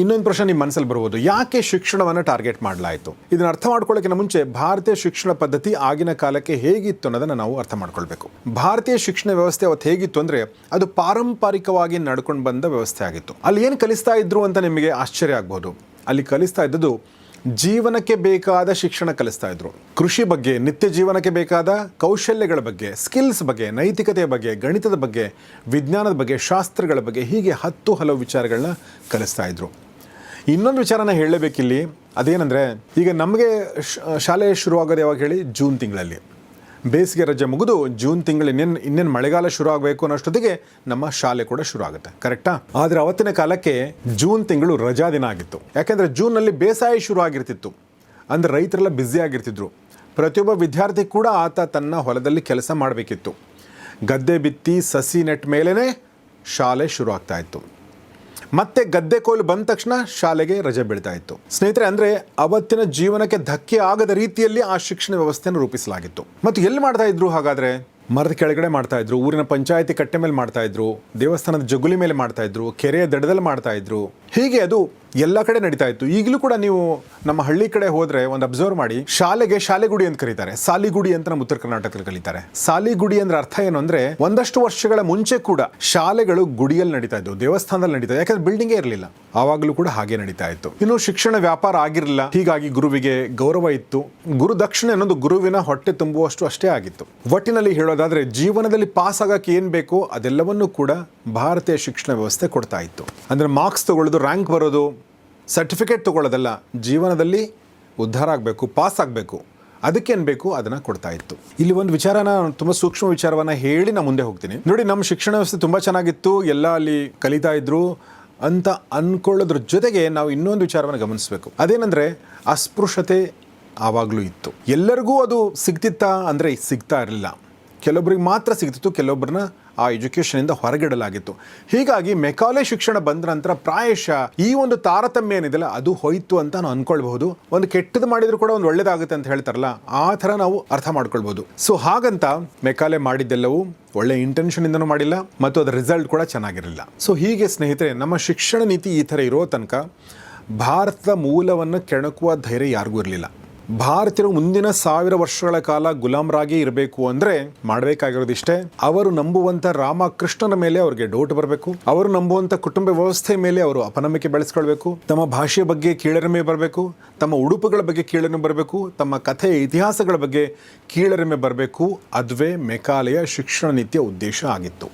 [SPEAKER 1] ಇನ್ನೊಂದು ಪ್ರಶ್ನೆ ನಿಮ್ಮ ಮನಸ್ಸಲ್ಲಿ ಬರ್ಬೋದು, ಯಾಕೆ ಶಿಕ್ಷಣವನ್ನು ಟಾರ್ಗೆಟ್ ಮಾಡಲಾಯಿತು? ಇದನ್ನು ಅರ್ಥ ಮಾಡ್ಕೊಳ್ಳೋಕ್ಕಿಂತ ಮುಂಚೆ ಭಾರತೀಯ ಶಿಕ್ಷಣ ಪದ್ಧತಿ ಆಗಿನ ಕಾಲಕ್ಕೆ ಹೇಗಿತ್ತು ಅನ್ನೋದನ್ನು ನಾವು ಅರ್ಥ ಮಾಡ್ಕೊಳ್ಬೇಕು. ಭಾರತೀಯ ಶಿಕ್ಷಣ ವ್ಯವಸ್ಥೆ ಅವತ್ತು ಹೇಗಿತ್ತು ಅಂದರೆ, ಅದು ಪಾರಂಪರಿಕವಾಗಿ ನಡ್ಕೊಂಡು ಬಂದ ವ್ಯವಸ್ಥೆ ಆಗಿತ್ತು. ಅಲ್ಲಿ ಏನು ಕಲಿಸ್ತಾ ಇದ್ರು ಅಂತ ನಿಮಗೆ ಆಶ್ಚರ್ಯ ಆಗ್ಬೋದು. ಅಲ್ಲಿ ಕಲಿಸ್ತಾ ಇದ್ದದ್ದು ಜೀವನಕ್ಕೆ ಬೇಕಾದ ಶಿಕ್ಷಣ ಕಲಿಸ್ತಾ ಇದ್ರು. ಕೃಷಿ ಬಗ್ಗೆ, ನಿತ್ಯ ಜೀವನಕ್ಕೆ ಬೇಕಾದ ಕೌಶಲ್ಯಗಳ ಬಗ್ಗೆ, ಸ್ಕಿಲ್ಸ್ ಬಗ್ಗೆ, ನೈತಿಕತೆಯ ಬಗ್ಗೆ, ಗಣಿತದ ಬಗ್ಗೆ, ವಿಜ್ಞಾನದ ಬಗ್ಗೆ, ಶಾಸ್ತ್ರಗಳ ಬಗ್ಗೆ, ಹೀಗೆ 10 ಹಲವು ವಿಚಾರಗಳನ್ನ ಕಲಿಸ್ತಾ ಇದ್ರು. ಇನ್ನೊಂದು ವಿಚಾರನ ಹೇಳಬೇಕಿಲ್ಲಿ, ಅದೇನೆಂದರೆ, ಈಗ ನಮಗೆ ಶಾಲೆ ಶುರುವಾಗೋದು ಯಾವಾಗ ಹೇಳಿ? ಜೂನ್ ತಿಂಗಳಲ್ಲಿ. ಬೇಸಿಗೆ ರಜೆ ಮುಗಿದು ಜೂನ್ ತಿಂಗಳು ಇನ್ನೇನು ಮಳೆಗಾಲ ಶುರು ಆಗಬೇಕು ಅನ್ನೋಷ್ಟೊತ್ತಿಗೆ ನಮ್ಮ ಶಾಲೆ ಕೂಡ ಶುರು ಆಗುತ್ತೆ, ಕರೆಕ್ಟಾ? ಆದರೆ ಅವತ್ತಿನ ಕಾಲಕ್ಕೆ ಜೂನ್ ತಿಂಗಳು ರಜಾ ದಿನ ಆಗಿತ್ತು. ಯಾಕೆಂದರೆ ಜೂನ್ನಲ್ಲಿ ಬೇಸಾಯ ಶುರು ಆಗಿರ್ತಿತ್ತು. ಅಂದರೆ ರೈತರೆಲ್ಲ ಬ್ಯುಸಿ ಆಗಿರ್ತಿದ್ರು. ಪ್ರತಿಯೊಬ್ಬ ವಿದ್ಯಾರ್ಥಿ ಕೂಡ ಆತ ತನ್ನ ಹೊಲದಲ್ಲಿ ಕೆಲಸ ಮಾಡಬೇಕಿತ್ತು. ಗದ್ದೆ ಬಿತ್ತಿ ಸಸಿ ನೆಟ್ಟ ಮೇಲೇ ಶಾಲೆ ಶುರು ಆಗ್ತಾ ಇತ್ತು. ಮತ್ತೆ ಗದ್ದೆ ಕೊಯ್ಲು ಬಂದ ತಕ್ಷಣ ಶಾಲೆಗೆ ರಜೆ ಬೀಳ್ತಾ ಇತ್ತು. ಸ್ನೇಹಿತರೆ, ಅಂದರೆ ಅವತ್ತಿನ ಜೀವನಕ್ಕೆ ಧಕ್ಕೆ ಆಗದ ರೀತಿಯಲ್ಲಿ ಆ ಶಿಕ್ಷಣ ವ್ಯವಸ್ಥೆಯನ್ನು ರೂಪಿಸಲಾಗಿತ್ತು. ಮತ್ತು ಎಲ್ಲಿ ಮಾಡ್ತಾ ಇದ್ರು ಹಾಗಾದರೆ? ಮರದ ಕೆಳಗಡೆ ಮಾಡ್ತಾ ಇದ್ರು, ಊರಿನ ಪಂಚಾಯತಿ ಕಟ್ಟೆ ಮೇಲೆ ಮಾಡ್ತಾ ಇದ್ರು, ದೇವಸ್ಥಾನದ ಜಗುಲಿ ಮೇಲೆ ಮಾಡ್ತಾ ಇದ್ರು, ಕೆರೆಯ ದಡದಲ್ಲಿ ಮಾಡ್ತಾ ಇದ್ರು. ಹೀಗೆ ಅದು ಎಲ್ಲ ಕಡೆ ನಡೀತಾ ಇತ್ತು. ಈಗಲೂ ಕೂಡ ನೀವು ನಮ್ಮ ಹಳ್ಳಿ ಕಡೆ ಹೋದ್ರೆ ಒಂದು ಅಬ್ಸರ್ವ್ ಮಾಡಿ, ಶಾಲೆಗೆ ಶಾಲೆಗುಡಿ ಅಂತ ಕರೀತಾರೆ, ಸಾಲಿಗುಡಿ ಅಂತ ನಮ್ಮ ಉತ್ತರ ಕರ್ನಾಟಕದಲ್ಲಿ ಕರೀತಾರೆ. ಸಾಲಿಗುಡಿ ಅಂದ್ರೆ ಅರ್ಥ ಏನು ಅಂದ್ರೆ, ಒಂದಷ್ಟು ವರ್ಷಗಳ ಮುಂಚೆ ಕೂಡ ಶಾಲೆಗಳು ಗುಡಿಯಲ್ಲಿ ನಡೀತಾ ಇದ್ವು, ದೇವಸ್ಥಾನದಲ್ಲಿ ನಡೀತಾ ಇತ್ತು. ಯಾಕಂದ್ರೆ ಬಿಲ್ಡಿಂಗೇ ಇರಲಿಲ್ಲ. ಆವಾಗಲೂ ಕೂಡ ಹಾಗೆ ನಡೀತಾ ಇತ್ತು. ಇನ್ನು ಶಿಕ್ಷಣ ವ್ಯಾಪಾರ ಆಗಿರಲಿಲ್ಲ. ಹೀಗಾಗಿ ಗುರುವಿಗೆ ಗೌರವ ಇತ್ತು. ಗುರು ದಕ್ಷಿಣೆ ಅನ್ನೋದು ಗುರುವಿನ ಹೊಟ್ಟೆ ತುಂಬುವಷ್ಟು ಅಷ್ಟೇ ಆಗಿತ್ತು. ಒಟ್ಟಿನಲ್ಲಿ ಹೇಳೋದಾದ್ರೆ, ಜೀವನದಲ್ಲಿ ಪಾಸ್ ಆಗಕ್ಕೆ ಏನ್ ಬೇಕೋ ಅದೆಲ್ಲವನ್ನೂ ಕೂಡ ಭಾರತೀಯ ಶಿಕ್ಷಣ ವ್ಯವಸ್ಥೆ ಕೊಡ್ತಾ ಇತ್ತು. ಅಂದ್ರೆ ಮಾರ್ಕ್ಸ್ ತಗೊಳ್ಳೋದು, ರ್ಯಾಂಕ್ ಬರೋದು, ಸರ್ಟಿಫಿಕೇಟ್ ತಗೊಳ್ಳೋದಲ್ಲ, ಜೀವನದಲ್ಲಿ ಉದ್ಧಾರ ಆಗಬೇಕು, ಪಾಸ್ ಆಗಬೇಕು, ಅದಕ್ಕೇನು ಬೇಕು ಅದನ್ನು ಕೊಡ್ತಾ ಇತ್ತು. ಇಲ್ಲಿ ಒಂದು ವಿಚಾರನ, ತುಂಬ ಸೂಕ್ಷ್ಮ ವಿಚಾರವನ್ನು ಹೇಳಿ ನಾನು ಮುಂದೆ ಹೋಗ್ತೀನಿ. ನೋಡಿ, ನಮ್ಮ ಶಿಕ್ಷಣ ವ್ಯವಸ್ಥೆ ತುಂಬ ಚೆನ್ನಾಗಿತ್ತು, ಎಲ್ಲ ಅಲ್ಲಿ ಕಲಿತಾ ಇದ್ರು ಅಂತ ಅಂದ್ಕೊಳ್ಳೋದ್ರ ಜೊತೆಗೆ ನಾವು ಇನ್ನೊಂದು ವಿಚಾರವನ್ನು ಗಮನಿಸಬೇಕು. ಅದೇನೆಂದರೆ, ಅಸ್ಪೃಶ್ಯತೆ ಆವಾಗಲೂ ಇತ್ತು. ಎಲ್ಲರಿಗೂ ಅದು ಸಿಗ್ತಿತ್ತಾ ಅಂದರೆ ಸಿಗ್ತಾ ಇರಲಿಲ್ಲ. ಕೆಲವೊಬ್ಬರಿಗೆ ಮಾತ್ರ ಸಿಗ್ತಿತ್ತು, ಕೆಲವೊಬ್ಬರನ್ನ ಆ ಎಜುಕೇಷನಿಂದ ಹೊರಗಿಡಲಾಗಿತ್ತು. ಹೀಗಾಗಿ ಮೆಕಾಲೆ ಶಿಕ್ಷಣ ಬಂದ ನಂತರ ಪ್ರಾಯಶಃ ಈ ಒಂದು ತಾರತಮ್ಯ ಏನಿದೆಯಲ್ಲ ಅದು ಹೋಯ್ತು ಅಂತ ನಾವು ಅನ್ಕೊಳ್ಬಹುದು. ಒಂದು ಕೆಟ್ಟದ್ದು ಮಾಡಿದ್ರು ಕೂಡ ಒಂದು ಒಳ್ಳೇದಾಗುತ್ತೆ ಅಂತ ಹೇಳ್ತಾರಲ್ಲ, ಆ ಥರ ನಾವು ಅರ್ಥ ಮಾಡ್ಕೊಳ್ಬಹುದು. ಸೊ ಹಾಗಂತ ಮೆಕಾಲೆ ಮಾಡಿದ್ದೆಲ್ಲವೂ ಒಳ್ಳೆ ಇಂಟೆನ್ಷನ್ ಇಂದನೂ ಮಾಡಿಲ್ಲ ಮತ್ತು ಅದರ ರಿಸಲ್ಟ್ ಕೂಡ ಚೆನ್ನಾಗಿರಲಿಲ್ಲ. ಸೊ ಹೀಗೆ ಸ್ನೇಹಿತರೆ, ನಮ್ಮ ಶಿಕ್ಷಣ ನೀತಿ ಈ ಥರ ಇರೋ ತನಕ ಭಾರತದ ಮೂಲವನ್ನು ಕೆಣಕುವ ಧೈರ್ಯ ಯಾರಿಗೂ ಇರಲಿಲ್ಲ. ಭಾರತೀಯರು ಮುಂದಿನ 1000 ವರ್ಷಗಳ ಕಾಲ ಗುಲಾಮರಾಗಿ ಇರಬೇಕು ಅಂದರೆ ಮಾಡಬೇಕಾಗಿರೋದಿಷ್ಟೇ, ಅವರು ನಂಬುವಂಥ ರಾಮಕೃಷ್ಣನ ಮೇಲೆ ಅವ್ರಿಗೆ ಡೌಟ್ ಬರಬೇಕು, ಅವರು ನಂಬುವಂಥ ಕುಟುಂಬ ವ್ಯವಸ್ಥೆ ಮೇಲೆ ಅವರು ಅಪನಂಬಿಕೆ ಬೆಳೆಸ್ಕೊಳ್ಬೇಕು, ತಮ್ಮ ಭಾಷೆಯ ಬಗ್ಗೆ ಕೀಳರಿಮೆ ಬರಬೇಕು, ತಮ್ಮ ಉಡುಪುಗಳ ಬಗ್ಗೆ ಕೀಳರಿಮೆ ಬರಬೇಕು, ತಮ್ಮ ಕಥೆ ಇತಿಹಾಸಗಳ ಬಗ್ಗೆ ಕೀಳರಿಮೆ ಬರಬೇಕು. ಅದುವೇ ಮೆಕಾಲೆಯ ಶಿಕ್ಷಣ ನೀತಿಯ ಉದ್ದೇಶ ಆಗಿತ್ತು.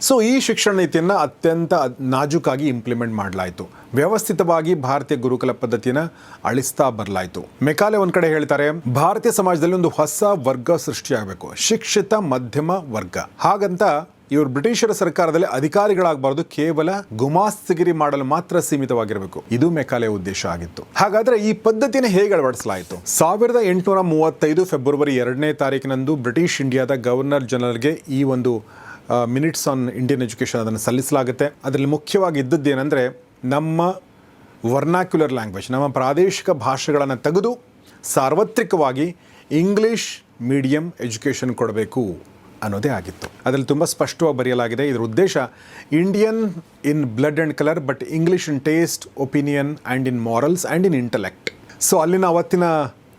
[SPEAKER 1] ಸೊ ಈ ಶಿಕ್ಷಣ ನೀತಿಯನ್ನು ಅತ್ಯಂತ ನಾಜೂಕಾಗಿ ಇಂಪ್ಲಿಮೆಂಟ್ ಮಾಡಲಾಯಿತು. ವ್ಯವಸ್ಥಿತವಾಗಿ ಭಾರತೀಯ ಗುರುಕುಲ ಪದ್ಧತಿಯನ್ನು ಅಳಿಸ್ತಾ ಬರಲಾಯಿತು. ಮೆಕಾಲೆ ಒಂದು ಕಡೆ ಹೇಳ್ತಾರೆ, ಭಾರತೀಯ ಸಮಾಜದಲ್ಲಿ ಒಂದು ಹೊಸ ವರ್ಗ ಸೃಷ್ಟಿಯಾಗಬೇಕು, ಶಿಕ್ಷಿತ ಮಧ್ಯಮ ವರ್ಗ. ಹಾಗಂತ ಇವರು ಬ್ರಿಟಿಷರ ಸರ್ಕಾರದಲ್ಲಿ ಅಧಿಕಾರಿಗಳಾಗಬಾರದು, ಕೇವಲ ಗುಮಾಸ್ತಗಿರಿ ಮಾಡಲು ಮಾತ್ರ ಸೀಮಿತವಾಗಿರಬೇಕು. ಇದು ಮೆಕಾಲೆಯ ಉದ್ದೇಶ ಆಗಿತ್ತು. ಹಾಗಾದ್ರೆ ಈ ಪದ್ಧತಿನ ಹೇಗೆ ಅಳವಡಿಸಲಾಯಿತು? 1835 ಫೆಬ್ರವರಿ 2ನೇ ತಾರೀಕಿನಂದು ಬ್ರಿಟಿಷ್ ಇಂಡಿಯಾದ ಗವರ್ನರ್ ಜನರಲ್ಗೆ ಈ ಒಂದು ಮಿನಿಟ್ಸ್ ಆನ್ ಇಂಡಿಯನ್ ಎಜುಕೇಷನ್ ಅದನ್ನು ಸಲ್ಲಿಸಲಾಗುತ್ತೆ. ಅದರಲ್ಲಿ ಮುಖ್ಯವಾಗಿ ಇದ್ದದ್ದೇನೆಂದರೆ, ನಮ್ಮ ವರ್ನಾಕ್ಯುಲರ್ ಲ್ಯಾಂಗ್ವೇಜ್, ನಮ್ಮ ಪ್ರಾದೇಶಿಕ ಭಾಷೆಗಳನ್ನು ತೆಗೆದು ಸಾರ್ವತ್ರಿಕವಾಗಿ ಇಂಗ್ಲೀಷ್ ಮೀಡಿಯಂ ಎಜುಕೇಷನ್ ಕೊಡಬೇಕು ಅನ್ನೋದೇ ಆಗಿತ್ತು. ಅದರಲ್ಲಿ ತುಂಬ ಸ್ಪಷ್ಟವಾಗಿ ಬರೆಯಲಾಗಿದೆ. ಇದರ ಉದ್ದೇಶ Indian in blood and colour, but English in taste, opinion and in morals and in intellect. So ಅಲ್ಲಿನ ಅವತ್ತಿನ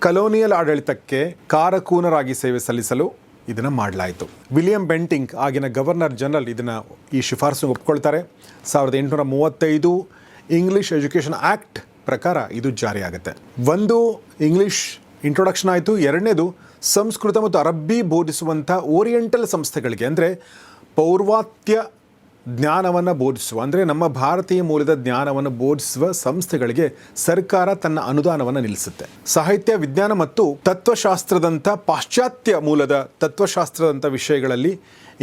[SPEAKER 1] ಕಲೋನಿಯಲ್ ಆಡಳಿತಕ್ಕೆ ಕಾರಕೂನರಾಗಿ ಸೇವೆ ಸಲ್ಲಿಸಲು ಇದನ್ನು ಮಾಡಲಾಯಿತು. ವಿಲಿಯಂ ಬೆಂಟಿಂಗ್ ಆಗಿನ ಗವರ್ನರ್ ಜನರಲ್ ಈ ಶಿಫಾರಸು ಒಪ್ಕೊಳ್ತಾರೆ. 1835 ಇಂಗ್ಲೀಷ್ ಎಜುಕೇಷನ್ ಆ್ಯಕ್ಟ್ ಪ್ರಕಾರ ಇದು ಜಾರಿಯಾಗುತ್ತೆ. ಒಂದು, ಇಂಗ್ಲೀಷ್ ಇಂಟ್ರೊಡಕ್ಷನ್ ಆಯಿತು. ಎರಡನೇದು, ಸಂಸ್ಕೃತ ಮತ್ತು ಅರಬ್ಬಿ ಬೋಧಿಸುವಂಥ ಓರಿಯೆಂಟಲ್ ಸಂಸ್ಥೆಗಳಿಗೆ, ಅಂದರೆ ಪೌರ್ವಾತ್ಯ ಜ್ಞಾನವನ್ನು ಬೋಧಿಸುವ, ಅಂದರೆ ನಮ್ಮ ಭಾರತೀಯ ಮೂಲದ ಜ್ಞಾನವನ್ನು ಬೋಧಿಸುವ ಸಂಸ್ಥೆಗಳಿಗೆ ಸರ್ಕಾರ ತನ್ನ ಅನುದಾನವನ್ನು ನಿಲ್ಲಿಸುತ್ತೆ. ಸಾಹಿತ್ಯ, ವಿಜ್ಞಾನ ಮತ್ತು ತತ್ವಶಾಸ್ತ್ರದಂಥ ಪಾಶ್ಚಾತ್ಯ ಮೂಲದ ತತ್ವಶಾಸ್ತ್ರದಂಥ ವಿಷಯಗಳಲ್ಲಿ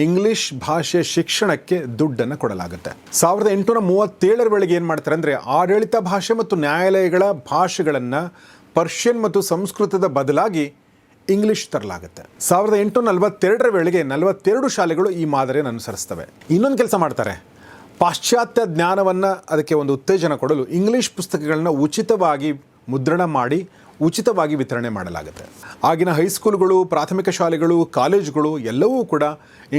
[SPEAKER 1] ಇಂಗ್ಲಿಷ್ ಭಾಷೆ ಶಿಕ್ಷಣಕ್ಕೆ ದುಡ್ಡನ್ನು ಕೊಡಲಾಗುತ್ತೆ. 1837 ವೇಳೆಗೆ ಏನು ಮಾಡ್ತಾರೆ ಅಂದರೆ, ಆಡಳಿತ ಭಾಷೆ ಮತ್ತು ನ್ಯಾಯಾಲಯಗಳ ಭಾಷೆಗಳನ್ನು ಪರ್ಷಿಯನ್ ಮತ್ತು ಸಂಸ್ಕೃತದ ಬದಲಾಗಿ ಇಂಗ್ಲಿಷ್ ತರಲಾಗುತ್ತೆ. 1842 ವೇಳೆಗೆ 42 ಶಾಲೆಗಳು ಈ ಮಾದರಿಯನ್ನು ಅನುಸರಿಸ್ತವೆ. ಇನ್ನೊಂದು ಕೆಲಸ ಮಾಡ್ತಾರೆ, ಪಾಶ್ಚಾತ್ಯ ಜ್ಞಾನವನ್ನು ಅದಕ್ಕೆ ಒಂದು ಉತ್ತೇಜನ ಕೊಡಲು ಇಂಗ್ಲಿಷ್ ಪುಸ್ತಕಗಳನ್ನ ಉಚಿತವಾಗಿ ಮುದ್ರಣ ಮಾಡಿ ಉಚಿತವಾಗಿ ವಿತರಣೆ ಮಾಡಲಾಗುತ್ತೆ. ಆಗಿನ ಹೈಸ್ಕೂಲ್ಗಳು, ಪ್ರಾಥಮಿಕ ಶಾಲೆಗಳು, ಕಾಲೇಜುಗಳು ಎಲ್ಲವೂ ಕೂಡ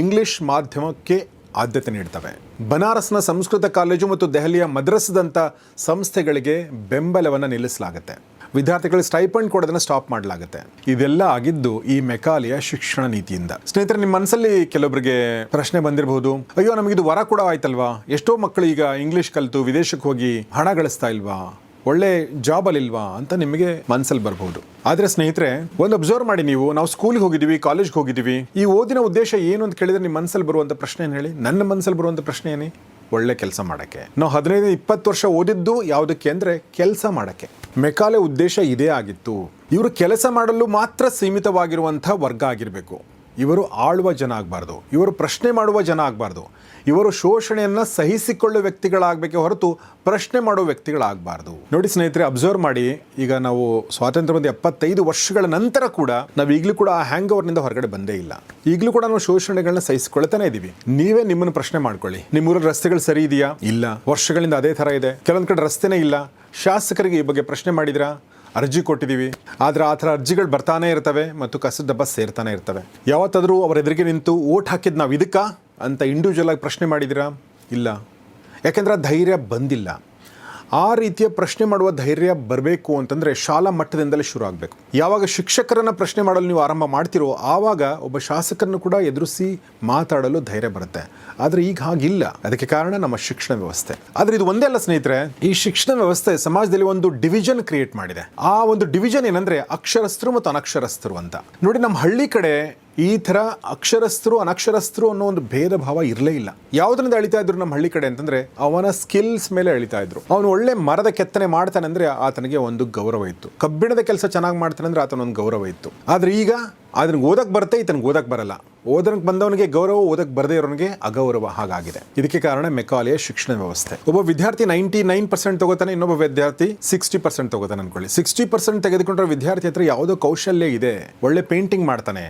[SPEAKER 1] ಇಂಗ್ಲಿಷ್ ಮಾಧ್ಯಮಕ್ಕೆ ಆದ್ಯತೆ ನೀಡ್ತವೆ. ಬನಾರಸ್ನ ಸಂಸ್ಕೃತ ಕಾಲೇಜು ಮತ್ತು ದೆಹಲಿಯ ಮದ್ರಸದಂಥ ಸಂಸ್ಥೆಗಳಿಗೆ ಬೆಂಬಲವನ್ನು ನಿಲ್ಲಿಸಲಾಗುತ್ತೆ. ವಿದ್ಯಾರ್ಥಿಗಳಿಗೆ ಸ್ಟೈಪಂಡ್ ಕೊಡೋದನ್ನು ಸ್ಟಾಪ್ ಮಾಡಲಾಗುತ್ತೆ. ಇದೆಲ್ಲ ಆಗಿದ್ದು ಈ ಮೆಕಾಲೆಯ ಶಿಕ್ಷಣ ನೀತಿಯಿಂದ. ಸ್ನೇಹಿತರೆ, ನಿಮ್ಮ ಮನಸ್ಸಲ್ಲಿ ಕೆಲವೊಬ್ಬರಿಗೆ ಪ್ರಶ್ನೆ ಬಂದಿರಬಹುದು, ಅಯ್ಯೋ ನಮಗಿದು ವರ ಕೂಡ ಆಯ್ತಲ್ವಾ, ಎಷ್ಟೋ ಮಕ್ಕಳು ಈಗ ಇಂಗ್ಲಿಷ್ ಕಲಿತು ವಿದೇಶಕ್ಕೆ ಹೋಗಿ ಹಣ ಗಳಿಸ್ತಾ ಇಲ್ವಾ, ಒಳ್ಳೆ ಜಾಬಲ್ಲಿ ಇಲ್ವಾ ಅಂತ ನಿಮಗೆ ಮನಸ್ಸಲ್ಲಿ ಬರ್ಬೋದು. ಆದರೆ ಸ್ನೇಹಿತರೆ, ಒಂದು ಅಬ್ಸರ್ವ್ ಮಾಡಿ, ನಾವು ಸ್ಕೂಲ್ಗೆ ಹೋಗಿದ್ದೀವಿ, ಕಾಲೇಜ್ಗೆ ಹೋಗಿದ್ದೀವಿ, ಈ ಓದಿನ ಉದ್ದೇಶ ಏನು ಅಂತ ಕೇಳಿದ್ರೆ ನಿಮ್ಮ ಮನಸ್ಸಲ್ಲಿ ಬರುವಂಥ ಪ್ರಶ್ನೆ ಏನು ಹೇಳಿ? ನನ್ನ ಮನಸ್ಸಲ್ಲಿ ಬರುವಂಥ ಪ್ರಶ್ನೆ ಏನೇ? ಒಳ್ಳೆ ಕೆಲಸ ಮಾಡೋಕ್ಕೆ. ನಾವು 15-20 ವರ್ಷ ಓದಿದ್ದು ಯಾವುದಕ್ಕೆ ಅಂದರೆ ಕೆಲಸ ಮಾಡೋಕ್ಕೆ. ಮೆಕಾಲೆ ಉದ್ದೇಶ ಇದೇ ಆಗಿತ್ತು. ಇವರು ಕೆಲಸ ಮಾಡಲು ಮಾತ್ರ ಸೀಮಿತವಾಗಿರುವಂಥ ವರ್ಗ ಆಗಿರಬೇಕು. ಇವರು ಆಳುವ ಜನ ಆಗಬಾರ್ದು, ಇವರು ಪ್ರಶ್ನೆ ಮಾಡುವ ಜನ ಆಗಬಾರ್ದು, ಇವರು ಶೋಷಣೆಯನ್ನು ಸಹಿಸಿಕೊಳ್ಳುವ ವ್ಯಕ್ತಿಗಳಾಗಬೇಕೆ ಹೊರತು ಪ್ರಶ್ನೆ ಮಾಡುವ ವ್ಯಕ್ತಿಗಳಾಗಬಾರ್ದು. ನೋಡಿ ಸ್ನೇಹಿತರೆ, ಅಬ್ಸರ್ವ್ ಮಾಡಿ, ಈಗ ನಾವು ಸ್ವಾತಂತ್ರ್ಯ ಬಂದು 75 ವರ್ಷಗಳ ನಂತರ ಕೂಡ ನಾವು ಈಗಲೂ ಕೂಡ ಆ ಹ್ಯಾಂಗ್ ಓವರ್ನಿಂದ ಹೊರಗಡೆ ಬಂದೇ ಇಲ್ಲ. ಈಗಲೂ ಕೂಡ ನಾವು ಶೋಷಣೆಗಳನ್ನ ಸಹಿಸಿಕೊಳ್ತಾನೆ ಇದ್ದೀವಿ. ನೀವೇ ನಿಮ್ಮನ್ನು ಪ್ರಶ್ನೆ ಮಾಡ್ಕೊಳ್ಳಿ, ನಿಮ್ಮೂರಲ್ಲಿ ರಸ್ತೆಗಳು ಸರಿ ಇದೆಯಾ? ಇಲ್ಲ, ವರ್ಷಗಳಿಂದ ಅದೇ ಥರ ಇದೆ. ಕೆಲವೊಂದು ಕಡೆ ರಸ್ತೆನೇ ಇಲ್ಲ. ಶಾಸಕರಿಗೆ ಈ ಬಗ್ಗೆ ಪ್ರಶ್ನೆ ಮಾಡಿದ್ರಾ? ಅರ್ಜಿ ಕೊಟ್ಟಿದ್ದೀವಿ, ಆದರೆ ಆ ಥರ ಅರ್ಜಿಗಳು ಬರ್ತಾನೆ ಇರ್ತವೆ ಮತ್ತು ಕಸದ ಡಬ್ಬ ಸೇರ್ತಾನೆ ಇರ್ತವೆ. ಯಾವತ್ತಾದರೂ ಅವರ ಎದುರಿಗೆ ನಿಂತು ಓಟ್ ಹಾಕಿದ್ದು ನಾವು ಇದಕ್ಕಾ ಅಂತ ಇಂಡಿವಿಜುವಲ್ ಆಗಿ ಪ್ರಶ್ನೆ ಮಾಡಿದಿರಾ? ಇಲ್ಲ, ಯಾಕೆಂದರೆ ಆ ಧೈರ್ಯ ಬಂದಿಲ್ಲ. ಆ ರೀತಿಯ ಪ್ರಶ್ನೆ ಮಾಡುವ ಧೈರ್ಯ ಬರಬೇಕು ಅಂತಂದರೆ ಶಾಲಾ ಮಟ್ಟದಿಂದಲೇ ಶುರು ಆಗಬೇಕು. ಯಾವಾಗ ಶಿಕ್ಷಕರನ್ನು ಪ್ರಶ್ನೆ ಮಾಡಲು ನೀವು ಆರಂಭ ಮಾಡ್ತಿರೋ ಆವಾಗ ಒಬ್ಬ ಶಾಸಕರನ್ನು ಕೂಡ ಎದುರಿಸಿ ಮಾತಾಡಲು ಧೈರ್ಯ ಬರುತ್ತೆ. ಆದರೆ ಈಗ ಹಾಗಿಲ್ಲ. ಅದಕ್ಕೆ ಕಾರಣ ನಮ್ಮ ಶಿಕ್ಷಣ ವ್ಯವಸ್ಥೆ. ಆದರೆ ಇದು ಒಂದೇ ಅಲ್ಲ ಸ್ನೇಹಿತರೆ, ಈ ಶಿಕ್ಷಣ ವ್ಯವಸ್ಥೆ ಸಮಾಜದಲ್ಲಿ ಒಂದು ಡಿವಿಷನ್ ಕ್ರಿಯೇಟ್ ಮಾಡಿದೆ. ಆ ಒಂದು ಡಿವಿಷನ್ ಏನಂದರೆ ಅಕ್ಷರಸ್ಥರು ಮತ್ತು ಅನಕ್ಷರಸ್ಥರು ಅಂತ. ನೋಡಿ, ನಮ್ಮ ಹಳ್ಳಿ ಕಡೆ ಈ ಥರ ಅಕ್ಷರಸ್ಥರು ಅನಕ್ಷರಸ್ಥರು ಅನ್ನೋ ಒಂದು ಭೇದ ಭಾವ ಇರಲೇ ಇಲ್ಲ. ಯಾವುದರಿಂದ ಅಳಿತಾ ಇದ್ರು ನಮ್ಮ ಹಳ್ಳಿ ಕಡೆ ಅಂತಂದರೆ ಅವನ ಸ್ಕಿಲ್ಸ್ ಮೇಲೆ ಅಳಿತಾ ಇದ್ರು. ಅವನು ಒಳ್ಳೆ ಮರದ ಕೆತ್ತನೆ ಮಾಡ್ತಾನೆ ಅಂದರೆ ಆತನಿಗೆ ಒಂದು ಗೌರವ ಇತ್ತು. ಕಬ್ಬಿಣದ ಕೆಲಸ ಚೆನ್ನಾಗಿ ಮಾಡ್ತಾನೆ ಅಂದರೆ ಆತನೊಂದು ಗೌರವ ಇತ್ತು. ಆದರೆ ಈಗ ಅದನ್ನ ಓದಕ್ಕೆ ಬರುತ್ತೆ, ಈತನಿಗೆ ಓದಕ್ಕೆ ಬರಲ್ಲ. ಓದಕ್ಕೆ ಬಂದವನಿಗೆ ಗೌರವ, ಓದಕ್ಕೆ ಬರದೇ ಇರೋನಿಗೆ ಅಗೌರವ. ಹಾಗಾಗಿದೆ. ಇದಕ್ಕೆ ಕಾರಣ ಮೆಕಾಲೆಯ ಶಿಕ್ಷಣ ವ್ಯವಸ್ಥೆ. ಒಬ್ಬ ವಿದ್ಯಾರ್ಥಿ 99% ತಗೋತಾನೆ, ಇನ್ನೊಬ್ಬ ವಿದ್ಯಾರ್ಥಿ 60% ತಗೋತಾನೆ ಅನ್ಕೊಳ್ಳಿ. 60% ತೆಗೆದುಕೊಂಡ್ರೆ ವಿದ್ಯಾರ್ಥಿ ಹತ್ರ ಯಾವುದೋ ಕೌಶಲ್ಯ ಇದೆ, ಒಳ್ಳೆ ಪೇಂಟಿಂಗ್ ಮಾಡ್ತಾನೆ,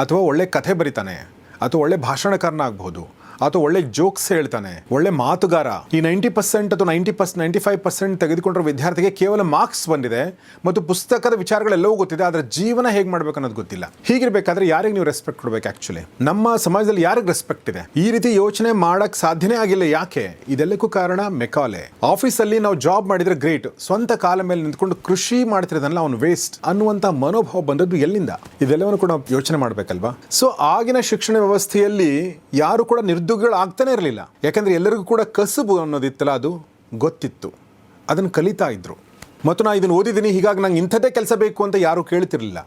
[SPEAKER 1] ಅಥವಾ ಒಳ್ಳೆ ಕಥೆ ಬರಿತಾನೆ, ಅಥವಾ ಒಳ್ಳೆ ಭಾಷಣಕಾರನ ಆಗ್ಬಹುದು, ಅಥವಾ ಒಳ್ಳೆ ಜೋಕ್ಸ್ ಹೇಳ್ತಾನೆ, ಒಳ್ಳೆ ಮಾತುಗಾರ. ಈ 90% ಅಥವಾ 95% ತೆಗೆದುಕೊಂಡ್ರೆ ವಿದ್ಯಾರ್ಥಿಗೆ ಕೇವಲ ಮಾರ್ಕ್ಸ್ ಬಂದಿದೆ ಮತ್ತು ಪುಸ್ತಕದ ವಿಚಾರಗಳೆಲ್ಲವೂ ಗೊತ್ತಿದೆ, ಆದರೆ ಜೀವನ ಹೇಗೆ ಮಾಡ್ಬೇಕು ಅನ್ನೋದು ಗೊತ್ತಿಲ್ಲ. ಹೀಗಿರ್ಬೇಕಾದ್ರೆ ಯಾರಿಗೆ ನೀವು ರೆಸ್ಪೆಕ್ಟ್ ಕೊಡ್ಬೇಕು? ಆಕ್ಚುಲಿ ನಮ್ಮ ಸಮಾಜದಲ್ಲಿ ಯಾರಿಗೆ ರೆಸ್ಪೆಕ್ಟ್ ಇದೆ? ಈ ರೀತಿ ಯೋಚನೆ ಮಾಡಕ್ ಸಾಧ್ಯನೇ ಆಗಿಲ್ಲ. ಯಾಕೆ? ಇದೆಲ್ಲಕ್ಕೂ ಕಾರಣ ಮೆಕಾಲೆ. ಆಫೀಸಲ್ಲಿ ನಾವು ಜಾಬ್ ಮಾಡಿದ್ರೆ ಗ್ರೇಟ್, ಸ್ವಂತ ಕಾಲ ಮೇಲೆ ನಿಂತ್ಕೊಂಡು ಕೃಷಿ ಮಾಡ್ತಿರೋದನ್ನ ಅವನು ವೇಸ್ಟ್ ಅನ್ನುವಂಥ ಮನೋಭಾವ ಬಂದದ್ದು ಎಲ್ಲಿಂದ? ಇದೆಲ್ಲವನ್ನು ಕೂಡ ಯೋಚನೆ ಮಾಡ್ಬೇಕಲ್ವಾ? ಸೊ ಆಗಿನ ಶಿಕ್ಷಣ ವ್ಯವಸ್ಥೆಯಲ್ಲಿ ಯಾರು ಕೂಡ ಆಗ್ತಾನೆ ಇರಲಿಲ್ಲ. ಯಾಕಂದ್ರೆ ಎಲ್ಲರಿಗೂ ಕೂಡ ಕಸುಬು ಅನ್ನೋದಿತ್ತಲ್ಲ, ಅದು ಗೊತ್ತಿತ್ತು, ಅದನ್ನು ಕಲಿತಾ ಇದ್ರು. ಮತ್ತು ನಾನು ಇದನ್ನು ಓದಿದ್ದೀನಿ, ಹೀಗಾಗಿ ನಂಗೆ ಇಂಥದ್ದೇ ಕೆಲಸ ಬೇಕು ಅಂತ ಯಾರು ಕೇಳ್ತಿರ್ಲಿಲ್ಲ.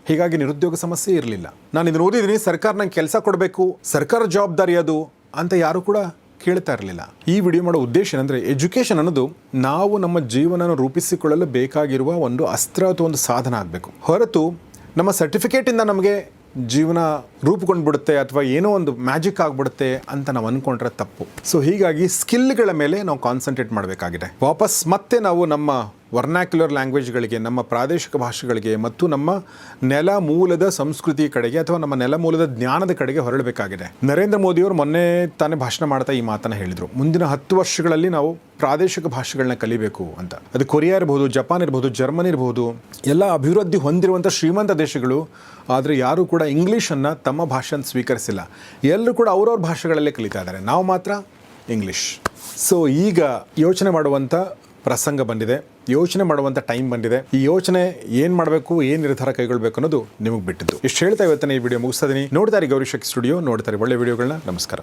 [SPEAKER 1] ಹೀಗಾಗಿ ನಿರುದ್ಯೋಗ ಸಮಸ್ಯೆ ಇರಲಿಲ್ಲ. ನಾನು ಇದನ್ನು ಓದಿದ್ದೀನಿ, ಸರ್ಕಾರ ನಂಗೆ ಕೆಲಸ ಕೊಡಬೇಕು, ಸರ್ಕಾರ ಜವಾಬ್ದಾರಿ ಅದು ಅಂತ ಯಾರು ಕೂಡ ಕೇಳ್ತಾ ಇರಲಿಲ್ಲ. ಈ ವಿಡಿಯೋ ಮಾಡೋ ಉದ್ದೇಶ ಏನಂದರೆ, ಎಜುಕೇಷನ್ ಅನ್ನೋದು ನಾವು ನಮ್ಮ ಜೀವನ ರೂಪಿಸಿಕೊಳ್ಳಲು ಬೇಕಾಗಿರುವ ಒಂದು ಅಸ್ತ್ರ ಅಥವಾ ಒಂದು ಸಾಧನ ಆಗಬೇಕು, ಹೊರತು ನಮ್ಮ ಸರ್ಟಿಫಿಕೇಟಿಂದ ನಮಗೆ ಜೀವನ ರೂಪುಗೊಂಡ್ಬಿಡುತ್ತೆ ಅಥವಾ ಏನೋ ಒಂದು ಮ್ಯಾಜಿಕ್ ಆಗಿಬಿಡುತ್ತೆ ಅಂತ ನಾವು ಅಂದ್ಕೊಂಡ್ರೆ ತಪ್ಪು. ಸೊ ಹೀಗಾಗಿ ಸ್ಕಿಲ್ಗಳ ಮೇಲೆ ನಾವು ಕಾನ್ಸಂಟ್ರೇಟ್ ಮಾಡಬೇಕಾಗಿದೆ. ವಾಪಸ್ ಮತ್ತೆ ನಾವು ನಮ್ಮ ವರ್ನಾಕ್ಯುಲರ್ ಲ್ಯಾಂಗ್ವೇಜ್ಗಳಿಗೆ, ನಮ್ಮ ಪ್ರಾದೇಶಿಕ ಭಾಷೆಗಳಿಗೆ ಮತ್ತು ನಮ್ಮ ನೆಲ ಮೂಲದ ಸಂಸ್ಕೃತಿ ಕಡೆಗೆ ಅಥವಾ ನಮ್ಮ ನೆಲ ಮೂಲದ ಜ್ಞಾನದ ಕಡೆಗೆ ಹೊರಡಬೇಕಾಗಿದೆ. ನರೇಂದ್ರ ಮೋದಿಯವರು ಮೊನ್ನೆ ತಾನೇ ಭಾಷಣ ಮಾಡ್ತಾ ಈ ಮಾತನ್ನು ಹೇಳಿದರು. ಮುಂದಿನ 10 ವರ್ಷಗಳಲ್ಲಿ ನಾವು ಪ್ರಾದೇಶಿಕ ಭಾಷೆಗಳನ್ನ ಕಲಿಬೇಕು ಅಂತ. ಅದು ಕೊರಿಯಾ ಇರ್ಬೋದು, ಜಪಾನ್ ಇರ್ಬೋದು, ಜರ್ಮನಿ ಇರ್ಬೋದು, ಎಲ್ಲ ಅಭಿವೃದ್ಧಿ ಹೊಂದಿರುವಂಥ ಶ್ರೀಮಂತ ದೇಶಗಳು. ಆದರೆ ಯಾರೂ ಕೂಡ ಇಂಗ್ಲೀಷನ್ನು ತಮ್ಮ ಭಾಷೆಯನ್ನು ಸ್ವೀಕರಿಸಿಲ್ಲ. ಎಲ್ಲರೂ ಕೂಡ ಅವ್ರವ್ರ ಭಾಷೆಗಳಲ್ಲೇ ಕಲಿತಾ ಇದ್ದಾರೆ, ನಾವು ಮಾತ್ರ ಇಂಗ್ಲೀಷ್. ಸೊ ಈಗ ಯೋಚನೆ ಮಾಡುವಂಥ ಪ್ರಸಂಗ ಬಂದಿದೆ, ಯೋಚನೆ ಮಾಡುವಂಥ ಟೈಮ್ ಬಂದಿದೆ. ಈ ಯೋಚನೆ ಏನು ಮಾಡಬೇಕು, ಏನು ನಿರ್ಧಾರ ಕೈಗೊಳ್ಳಬೇಕು ಅನ್ನೋದು ನಿಮಗೆ ಬಿಟ್ಟಿದ್ದು. ಇಷ್ಟು ಹೇಳ್ತಾ ಇವತ್ತಿನ ಈ ವಿಡಿಯೋ ಮುಗಿಸ್ತಾ ಇದೀನಿ. ನೋಡ್ತಾರೆ ಗೌರಿ ಶಕ್ತಿ ಸ್ಟುಡಿಯೋ, ನೋಡ್ತಾರೆ ಒಳ್ಳೆ ವಿಡಿಯೋಗಳನ್ನ. ನಮಸ್ಕಾರ.